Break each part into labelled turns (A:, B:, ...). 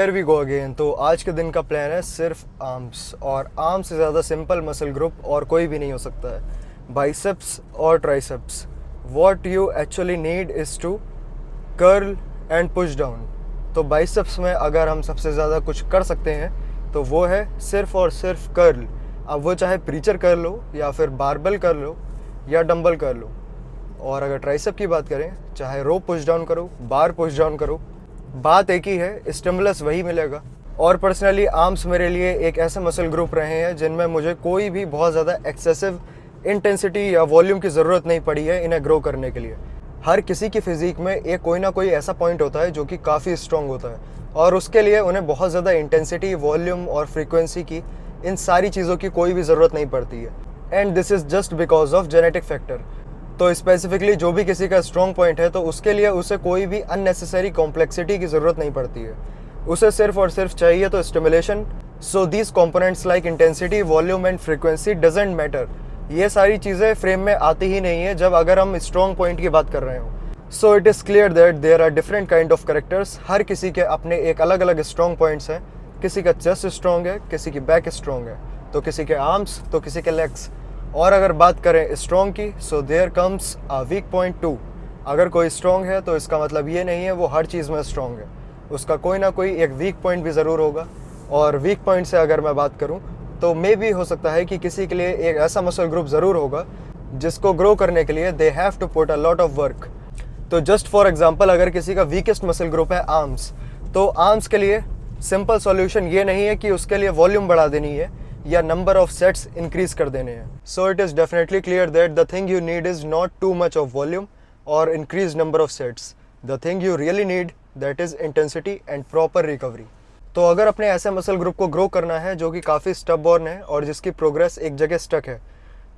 A: Here we go again। तो आज के दिन का प्लान है सिर्फ आर्म्स, और आर्म्स से ज़्यादा सिंपल मसल ग्रुप और कोई भी नहीं हो सकता है। बाइसेप्स और triceps. What you actually need is to curl and push down. तो बाइसेप्स में अगर हम सबसे ज़्यादा कुछ कर सकते हैं तो वो है सिर्फ और सिर्फ कर्ल। अब वो चाहे प्रीचर कर लो या फिर बारबेल कर लो या डंबल कर लो। और अगर ट्राइसेप की बात करें, चाहे रो पुश डाउन करो, बार पुश डाउन करो, बात एक ही है, स्टिमुलस वही मिलेगा। और पर्सनली आर्म्स मेरे लिए एक ऐसे मसल ग्रुप रहे हैं जिनमें मुझे कोई भी बहुत ज़्यादा एक्सेसिव इंटेंसिटी या वॉल्यूम की ज़रूरत नहीं पड़ी है इन्हें ग्रो करने के लिए। हर किसी की फिज़ीक में एक कोई ना कोई ऐसा पॉइंट होता है जो कि काफ़ी स्ट्रॉन्ग होता है, और उसके लिए उन्हें बहुत ज़्यादा इंटेंसिटी, वॉल्यूम और फ्रीक्वेंसी की, इन सारी चीज़ों की कोई भी ज़रूरत नहीं पड़ती है। And this is just because of genetic factor. तो स्पेसिफिकली जो भी किसी का स्ट्रॉन्ग पॉइंट है तो उसके लिए उसे कोई भी अननेसेसरी कॉम्प्लेक्सिटी की ज़रूरत नहीं पड़ती है। उसे सिर्फ और सिर्फ चाहिए तो stimulation. So these components like intensity, volume and frequency doesn't matter. ये सारी चीज़ें फ्रेम में आती ही नहीं है जब अगर हम स्ट्रॉन्ग पॉइंट की बात कर रहे हो। So it is clear that there are different kind of characters. हर किसी के अपने एक अलग अलग स्ट्रॉन्ग पॉइंट्स हैं। किसी का चेस्ट स्ट्रॉन्ग है, किसी की बैक स्ट्रॉन्ग है, तो किसी के आर्म्स, तो किसी के लेग्स। और अगर बात करें स्ट्रॉन्ग की, so there comes a weak point too. अगर कोई स्ट्रॉन्ग है तो इसका मतलब ये नहीं है वो हर चीज़ में स्ट्रॉन्ग है, उसका कोई ना कोई एक वीक पॉइंट भी ज़रूर होगा। और वीक पॉइंट से अगर मैं बात करूं तो मे भी हो सकता है कि किसी के लिए एक ऐसा मसल ग्रुप ज़रूर होगा जिसको ग्रो करने के लिए they have to put a lot of work. तो जस्ट फॉर एग्जांपल, अगर किसी का वीकेस्ट मसल ग्रुप है आर्म्स, तो आर्म्स के लिए सिंपल सॉल्यूशन ये नहीं है कि उसके लिए वॉल्यूम बढ़ा देनी है या नंबर ऑफ सेट्स इंक्रीज कर देने हैं। So it is definitely clear that the thing you need is not too much of volume और increase number of sets. The thing you really need that is intensity and proper recovery. तो अगर अपने ऐसे muscle group को grow करना है जो कि काफ़ी स्टबबॉर्न है और जिसकी प्रोग्रेस एक जगह स्टक है,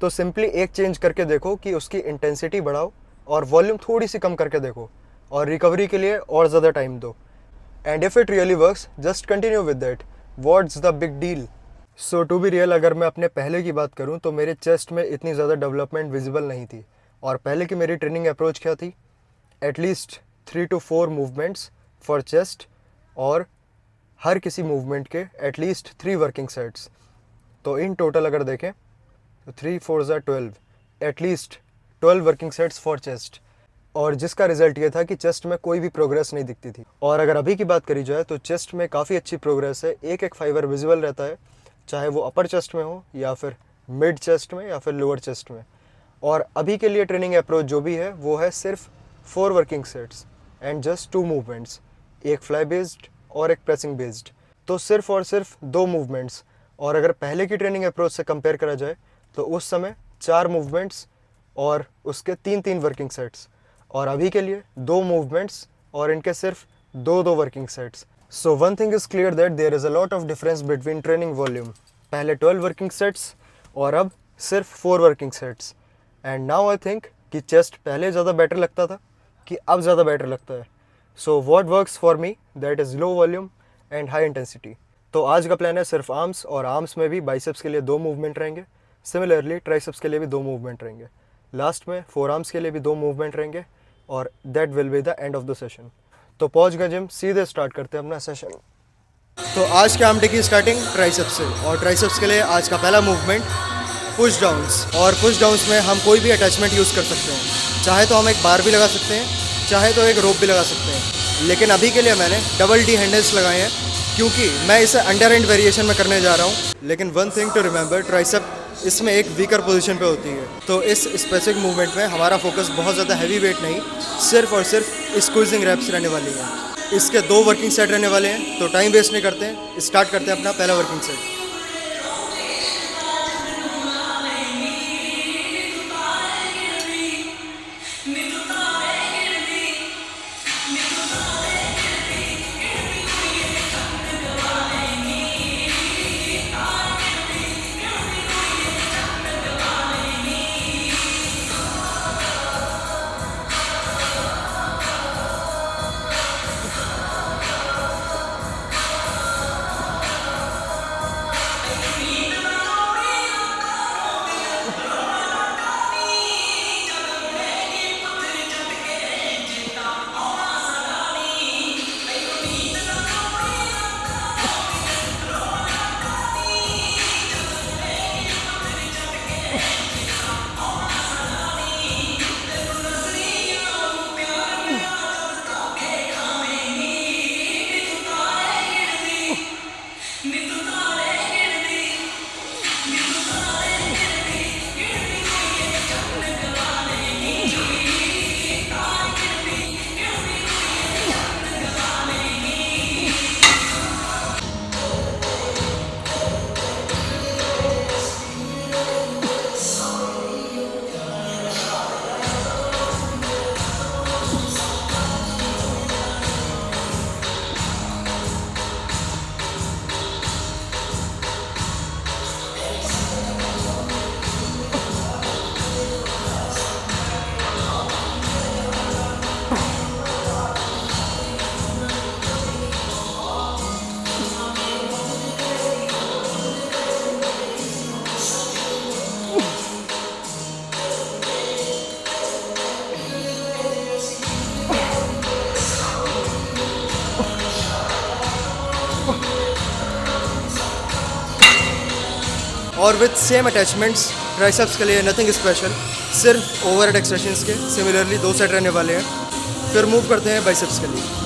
A: तो सिंपली एक चेंज करके देखो कि उसकी इंटेंसिटी बढ़ाओ और वॉल्यूम थोड़ी सी कम करके देखो, और रिकवरी के लिए और ज़्यादा टाइम दो। And if it really works, just continue with that. What's the big deal? So to be real, अगर मैं अपने पहले की बात करूं तो मेरे चेस्ट में इतनी ज़्यादा डेवलपमेंट विजिबल नहीं थी। और पहले की मेरी ट्रेनिंग अप्रोच क्या थी? At least 3 to 4 movements for chest, और हर किसी मूवमेंट के एटलीस्ट 3 वर्किंग सेट्स। तो इन टोटल अगर देखें तो 3 4 12, at least 12 working sets for chest. और जिसका रिजल्ट ये था कि चेस्ट में कोई भी प्रोग्रेस नहीं दिखती थी। और अगर अभी की बात करी जाए तो चेस्ट में काफ़ी अच्छी प्रोग्रेस है। एक एक फाइबर विजिबल रहता है, चाहे वो अपर चेस्ट में हो या फिर मिड चेस्ट में या फिर लोअर चेस्ट में। और अभी के लिए ट्रेनिंग अप्रोच जो भी है वो है सिर्फ 4 working sets and just 2 movements, एक फ्लाई बेस्ड और एक प्रेसिंग बेस्ड। तो सिर्फ और सिर्फ 2 मूवमेंट्स। और अगर पहले की ट्रेनिंग अप्रोच से कंपेयर करा जाए तो उस समय 4 मूवमेंट्स और उसके 3-3 वर्किंग सेट्स, और अभी के लिए 2 मूवमेंट्स और इनके सिर्फ 2-2 working sets. So one thing is clear that there is a lot of difference between training volume. पहले 12 वर्किंग सेट्स और अब सिर्फ 4 working sets. And now I think कि चेस्ट पहले ज़्यादा बेटर लगता था कि अब ज़्यादा बेटर लगता है। So what works for me, that is low volume and high intensity. तो आज का प्लान है सिर्फ आर्म्स, और आर्म्स में भी बाइसेप्स के लिए 2 मूवमेंट रहेंगे। सिमिलरली ट्राइसेप्स के लिए भी 2 मूवमेंट रहेंगे। लास्ट में फोर आर्म्स के लिए भी 2 मूवमेंट रहेंगे, और that will be the end of the session. तो पहुंच गए जिम, सीधे स्टार्ट करते हैं अपना सेशन। तो आज के आर्म डे की स्टार्टिंग ट्राइसेप्स से, और ट्राइसेप्स के लिए आज का पहला मूवमेंट पुश डाउन्स। और पुश डाउन्स में हम कोई भी अटैचमेंट यूज़ कर सकते हैं। चाहे तो हम एक बार भी लगा सकते हैं, चाहे तो एक रोप भी लगा सकते हैं। लेकिन अभी के लिए मैंने डबल डी हैंडल्स लगाए हैं क्योंकि मैं इसे अंडर एंड वेरिएशन में करने जा रहा हूँ। लेकिन one thing to remember, tricep इसमें एक वीकर पोजीशन पे होती है। तो इस स्पेसिफिक मूवमेंट में हमारा फोकस बहुत ज़्यादा हैवी वेट नहीं, सिर्फ और सिर्फ स्क्वीजिंग रैप्स रहने वाली हैं। इसके 2 वर्किंग सेट रहने वाले हैं। तो टाइम वेस्ट नहीं करते हैं, स्टार्ट करते हैं अपना पहला वर्किंग सेट। और विथ सेम अटैचमेंट्स ट्राइसेप्स के लिए नथिंग स्पेशल, सिर्फ ओवरहेड एक्सटेंशंस के सिमिलरली 2 सेट रहने वाले हैं। फिर मूव करते हैं बाइसेप्स के लिए।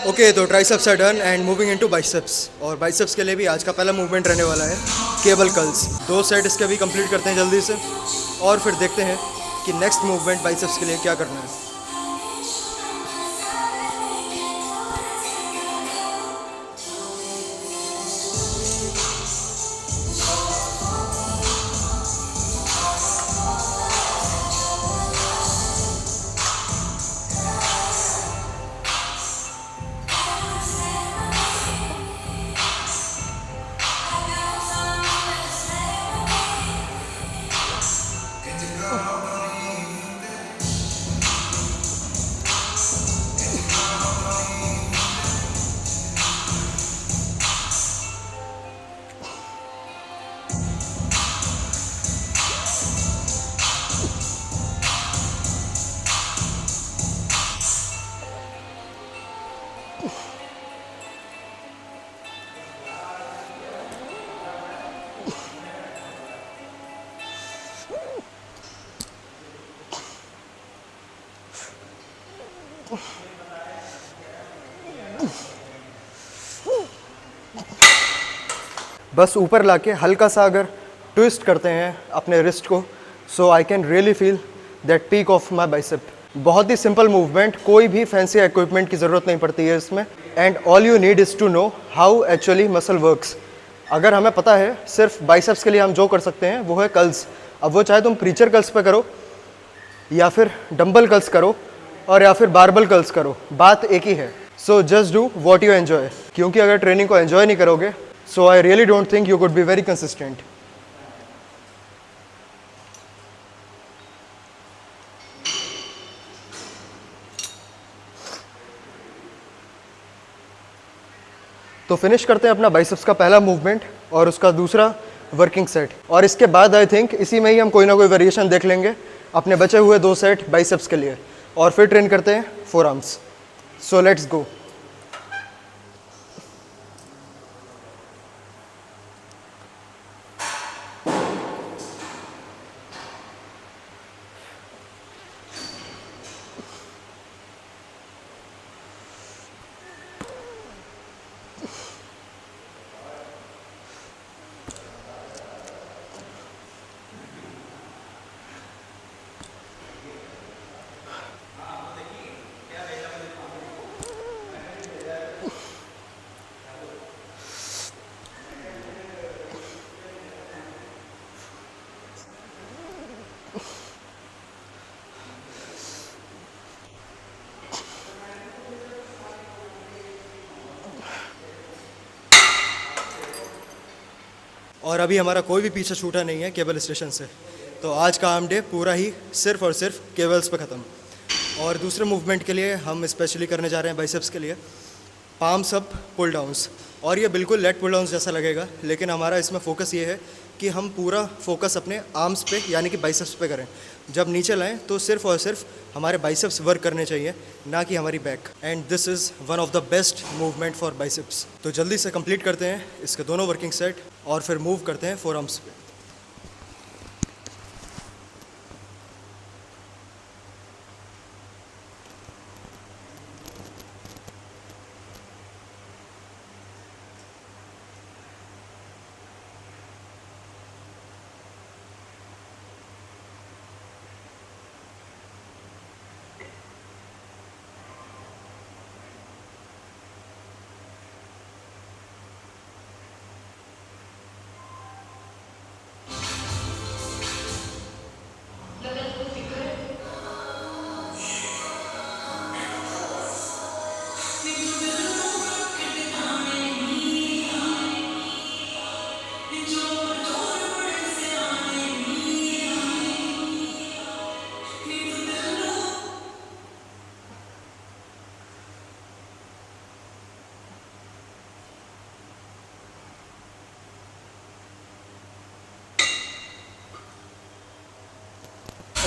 A: ओके, तो triceps are done and moving into biceps. और बाइसेप्स के लिए भी आज का पहला मूवमेंट रहने वाला है केबल कर्ल्स। 2 सेट इसके भी कंप्लीट करते हैं जल्दी से, और फिर देखते हैं कि नेक्स्ट मूवमेंट बाइसेप्स के लिए क्या करना है। बस ऊपर लाके हल्का सा अगर ट्विस्ट करते हैं अपने रिस्ट को, so I can really feel that peak of my bicep. बहुत ही सिंपल मूवमेंट, कोई भी फैंसी इक्विपमेंट की ज़रूरत नहीं पड़ती है इसमें, and all you need is to know how actually muscle works. अगर हमें पता है सिर्फ बाइसेप्स के लिए हम जो कर सकते हैं वो है कर्ल्स। अब वो चाहे तुम प्रीचर कर्ल्स पे करो, या फिर डंबल कर्ल्स करो, और या फिर बारबल कर्ल्स करो, बात एक ही है। So just do what you enjoy, क्योंकि अगर ट्रेनिंग को एन्जॉय नहीं करोगे, so I really don't think you could be very consistent. तो फिनिश करते हैं अपना बाइसेप्स का पहला मूवमेंट और उसका दूसरा वर्किंग सेट, और इसके बाद आई थिंक इसी में ही हम कोई ना कोई वेरिएशन देख लेंगे अपने बचे हुए 2 सेट बाइसेप्स के लिए, और फिर ट्रेन करते हैं four arms. So let's go. और अभी हमारा कोई भी पीछे छूटा नहीं है केबल स्टेशन से, तो आज का आर्म डे पूरा ही सिर्फ और सिर्फ केबल्स पे ख़त्म। और दूसरे मूवमेंट के लिए हम स्पेशली करने जा रहे हैं बाइसेप्स के लिए पाम्स अप पुल डाउन्स। और ये बिल्कुल लेट पुल डाउन्स जैसा लगेगा, लेकिन हमारा इसमें फोकस ये है कि हम पूरा फोकस अपने आर्म्स पे यानी कि बाइसेप्स पे करें। जब नीचे लाएं तो सिर्फ और सिर्फ हमारे बाइसेप्स वर्क करने चाहिए, ना कि हमारी back. And this is one of the best movement for biceps. तो जल्दी से कंप्लीट करते हैं इसके दोनों वर्किंग सेट और फिर मूव करते हैं फोर आर्म्स पे।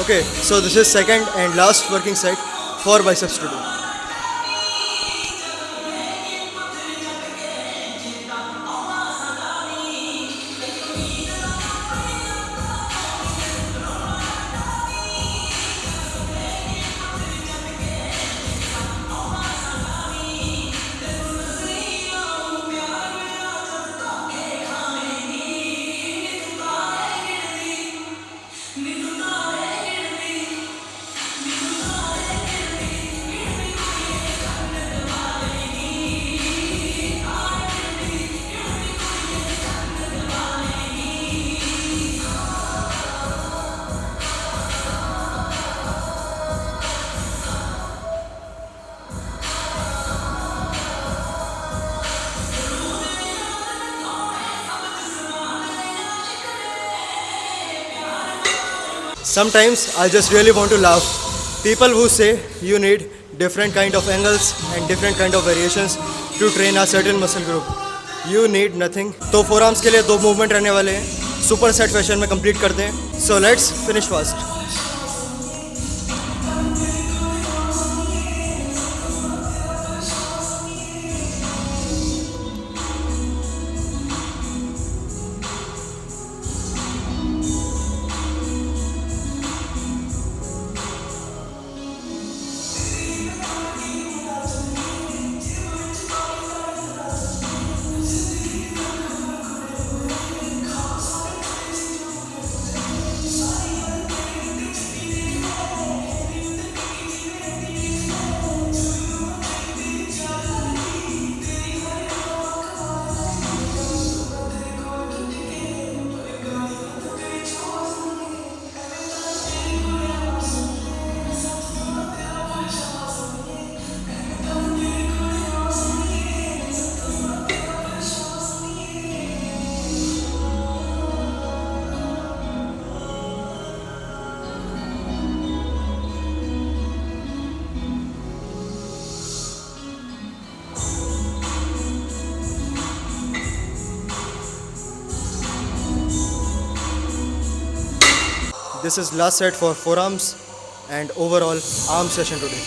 A: Okay, so this is second and last working set for biceps to do. Sometimes I just really want to laugh. People who say you need different kind of angles and different kind of variations to train a certain muscle group. You need nothing. तो four arms के लिए दो movement रहने वाले हैं, super set fashion में complete करते हैं। So let's finish fast. This is last set for forearms and overall arm session today.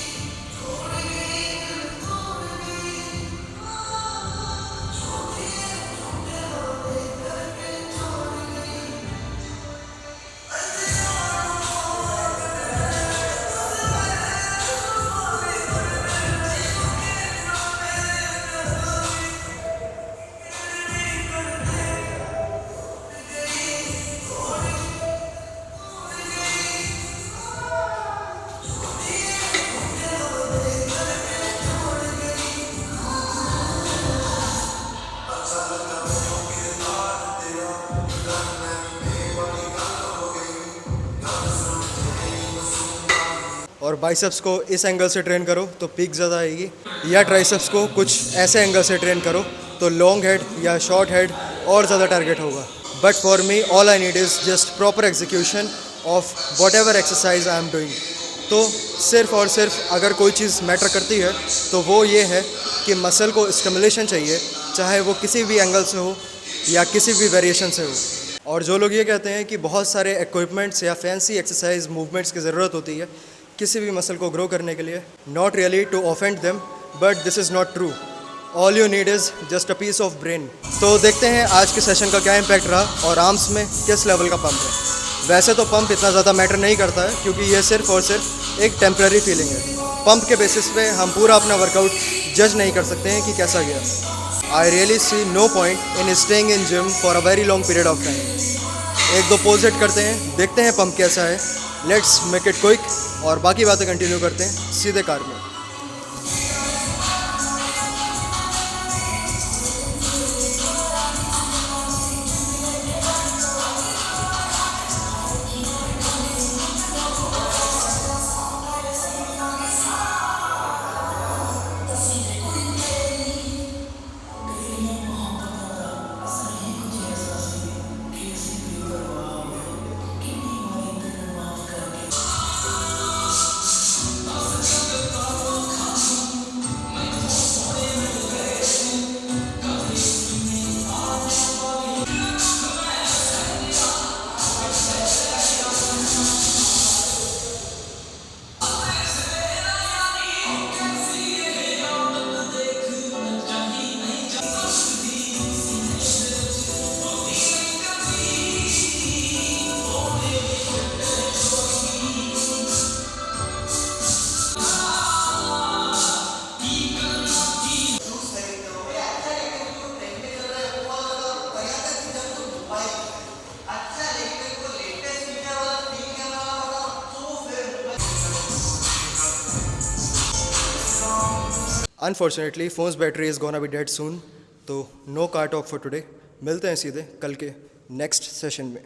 A: और बाइसेप्स को इस एंगल से ट्रेन करो तो पीक ज़्यादा आएगी, या ट्राइसेप्स को कुछ ऐसे एंगल से ट्रेन करो तो लॉन्ग हेड या शॉर्ट हेड और ज़्यादा टारगेट होगा। But for me, all I need is just proper execution of whatever exercise I am doing. तो सिर्फ और सिर्फ अगर कोई चीज़ मैटर करती है तो वो ये है कि मसल को स्टिमुलेशन चाहिए, चाहे वो किसी भी एंगल से हो या किसी भी वेरिएशन से हो। और जो लोग ये कहते हैं कि बहुत सारे इक्विपमेंट्स या फैंसी एक्सरसाइज मूवमेंट्स की ज़रूरत होती है किसी भी मसल को ग्रो करने के लिए, not really to offend them, but this is not true. All you need is just a piece of brain. तो देखते हैं आज के सेशन का क्या इम्पैक्ट रहा और आर्म्स में किस लेवल का पंप है। वैसे तो पंप इतना ज़्यादा मैटर नहीं करता है क्योंकि ये सिर्फ और सिर्फ एक टेम्प्रेरी फीलिंग है। पंप के बेसिस पे हम पूरा अपना वर्कआउट जज नहीं कर सकते हैं कि कैसा गया। I really see no point in staying in gym for a very long period of time. एक दो पोज हिट करते हैं, देखते हैं पंप कैसा है, लेट्स मेक इट क्विक और बाकी बातें कंटिन्यू करते हैं सीधे कार में। Unfortunately phones battery is gonna be dead soon, तो no car talk for today. मिलते हैं सीधे कल के नेक्स्ट सेशन में।